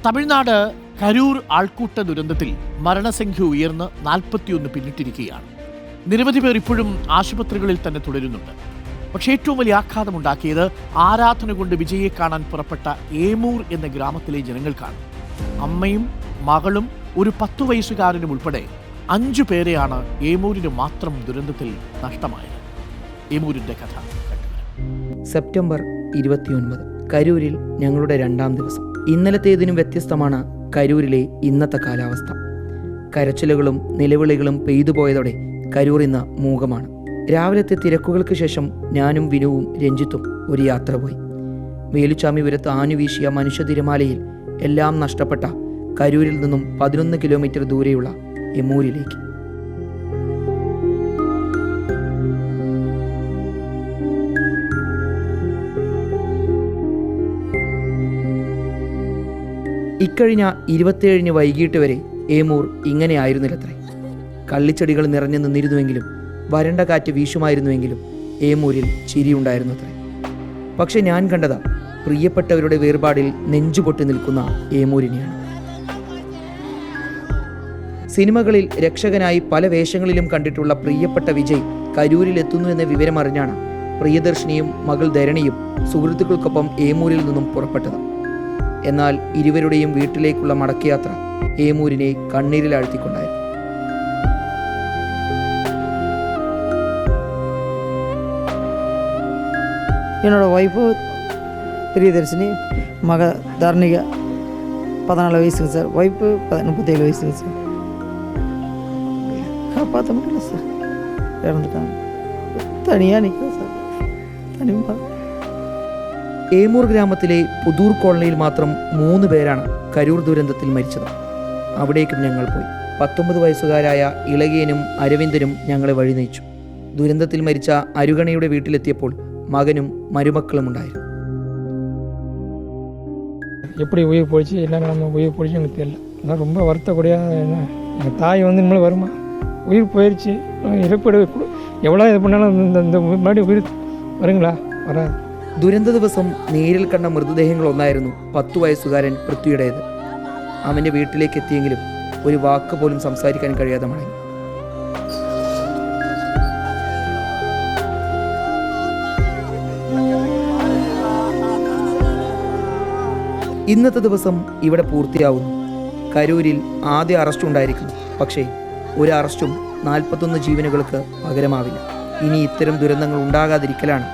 തമിഴ്നാട് കരൂർ ആൾക്കൂട്ട ദുരന്തത്തിൽ മരണസംഖ്യ ഉയർന്ന് 41 പിന്നിട്ടിരിക്കുകയാണ്. നിരവധി പേർ ഇപ്പോഴും ആശുപത്രികളിൽ തന്നെ തുടരുന്നുണ്ട്. പക്ഷേ ഏറ്റവും വലിയ ആഘാതമുണ്ടാക്കിയത് ആരാധന കൊണ്ട് വിജയെ കാണാൻ പുറപ്പെട്ട ഏമൂർ എന്ന ഗ്രാമത്തിലെ ജനങ്ങൾക്കാണ്. അമ്മയും മകളും ഒരു 10 വയസ്സുകാരനും ഉൾപ്പെടെ 5 പേരെയാണ് ഏമൂരിന് മാത്രം ദുരന്തത്തിൽ നഷ്ടമായത്. ഏമൂരിന്റെ കഥ. സെപ്റ്റംബർ 29 കരൂരിൽ ഞങ്ങളുടെ 2ാം ദിവസം. ഇന്നലത്തേതിനും വ്യത്യസ്തമാണ് കരൂരിലെ ഇന്നത്തെ കാലാവസ്ഥ. കരച്ചിലുകളും നിലവിളികളും പെയ്തുപോയതോടെ കരൂർ ഇന്ന് മൂകമാണ്. രാവിലത്തെ തിരക്കുകൾക്ക് ശേഷം ഞാനും വിനുവും രഞ്ജിത്തും ഒരു യാത്ര പോയി. വേലുച്ചാമിപുരത്ത് ആഞ്ഞുവീശിയ മനുഷ്യ തിരമാലയിൽ എല്ലാം നഷ്ടപ്പെട്ട കരൂരിൽ നിന്നും 11 കിലോമീറ്റർ ദൂരെയുള്ള ഏമൂരിലേക്ക്. ഇക്കഴിഞ്ഞ 27 വൈകിട്ട് വരെ ഏമൂർ ഇങ്ങനെയായിരുന്നില്ലത്രേ. കള്ളിച്ചെടികൾ നിറഞ്ഞു നിന്നിരുന്നുവെങ്കിലും വരണ്ട കാറ്റ് വീശുമായിരുന്നുവെങ്കിലും ഏമൂരിൽ ചിരിയുണ്ടായിരുന്നത്രേ. പക്ഷെ ഞാൻ കണ്ടത് പ്രിയപ്പെട്ടവരുടെ വേർപാടിൽ നെഞ്ചുപൊട്ടി നിൽക്കുന്ന ഏമൂരിനെയാണ്. സിനിമകളിൽ രക്ഷകനായി പല വേഷങ്ങളിലും കണ്ടിട്ടുള്ള പ്രിയപ്പെട്ട വിജയ് കരൂരിലെത്തുന്നു എന്ന വിവരം അറിഞ്ഞാണ് പ്രിയദർശിനിയും മകൾ ധരണിയും സുഹൃത്തുക്കൾക്കൊപ്പം ഏമൂരിൽ നിന്നും പുറപ്പെട്ടത്. എന്നാൽ ഇരുവരുടെയും വീട്ടിലേക്കുള്ള മടക്കയാത്ര ഏമൂരിനെ കണ്ണീരിലാഴ്ത്തിക്കൊണ്ടായിരുന്നു. என்னோட ஒய்ஃபு பிரியதர்ஷினி, மக தர்ணிகா 14 வயசுங்க சார். ஒய்ஃபு 37 வயசுங்க சார். காப்பாற்ற முடியல சார், இறந்துட்டாங்க. தனியாக நிற்கிறேன் சார், தனிமாக. ഏമൂർ ഗ്രാമത്തിലെ പുതൂർ കോളനിയിൽ മാത്രം 3 പേരാണ് കരൂർ ദുരന്തത്തിൽ മരിച്ചത്. അവിടേക്കും ഞങ്ങൾ പോയി. 19 വയസ്സുകാരായ ഇളകിയനും അരവിന്ദനും ഞങ്ങളെ വഴി നയിച്ചു. ദുരന്തത്തിൽ മരിച്ച അരുഗണയുടെ വീട്ടിലെത്തിയപ്പോൾ മകനും മരുമക്കളും ഉണ്ടായിരുന്നു. எப்படி உயிர் போயிடுச்சு, என்ன நம்ம உயிர் போயிடுச்சு எனக்கு தெரியல. அதான் ரொம்ப வருத்தக்கூடிய. எங்கள் தாய் வந்து இனிமேல் வருமா, உயிர் போயிடுச்சு, இறப்பீடு எவ்வளோ இது பண்ணாலும் இந்த முன்னாடி உயிர் வருங்களா, வராது. ദുരന്ത ദിവസം നേരിൽ കണ്ട മൃതദേഹങ്ങളൊന്നായിരുന്നു 10 വയസ്സുകാരൻ പൃഥ്വിയുടേത്. അവൻ്റെ വീട്ടിലേക്ക് എത്തിയെങ്കിലും ഒരു വാക്ക് പോലും സംസാരിക്കാൻ കഴിയാതെ മടങ്ങി. ഇന്നത്തെ ദിവസം ഇവിടെ പൂർത്തിയാവുന്നു. കരൂരിൽ ആദ്യ അറസ്റ്റ് ഉണ്ടായിരിക്കുന്നു. പക്ഷേ ഒരു അറസ്റ്റും 41 ജീവനുകൾക്ക് പകരമാവില്ല. ഇനി ഇത്തരം ദുരന്തങ്ങൾ ഉണ്ടാകാതിരിക്കലാണ്